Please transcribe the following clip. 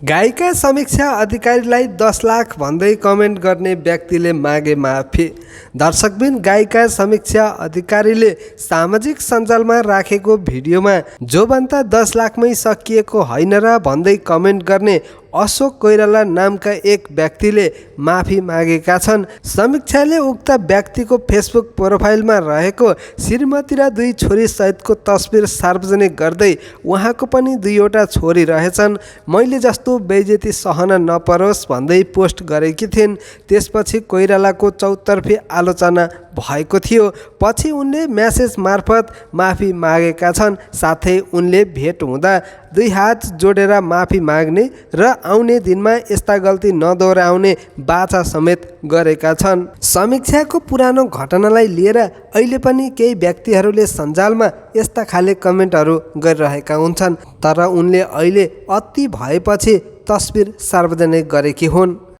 गायिका समीक्षा अधिकारीलाई 10 लाख भन्दै कमेन्ट गर्ने व्यक्तिले मागे माफी। दर्शकबिन गायिका समीक्षा अधिकारीले सामाजिक सञ्जालमा राखेको भिडियोमा जोभन्दा 10 लाखमै सकिएको होइन र भन्दै कमेन्ट गर्ने अशोक कोइराला नामका एक व्यक्तिले माफी मागेका छन्। समीक्षाले उक्त व्यक्तिको फेसबुक प्रोफाइलमा रहेको श्रीमती र 2 छोरी सहितको तस्बिर सार्वजनिक गर्दै उहाँको पनि 2वटा छोरी रहेछन्, मैले जस्तो बेइज्जती सहन नपरोस् भन्दै पोस्ट गरेकी थिइन्। त्यसपछि कोइरालाको चौतर्फी आलोचना भएको थियो। पछि उनले म्यासेज मार्फत माफी मागेका छन्। साथै उनले भेट हुँदा 2 हात जोडेर माफी माग्ने र आउने दिनमा यस्ता गल्ती नदोहोऱ्याउने बाचा समेत गरेका छन्। समीक्षाको पुरानो घटनालाई लिएर अहिले पनि केही व्यक्तिहरूले सञ्जालमा यस्ता खाले कमेन्टहरू गरिरहेका हुन्छन्, तर उनले अहिले अति भएपछि तस्बिर सार्वजनिक गरेकी हुन्।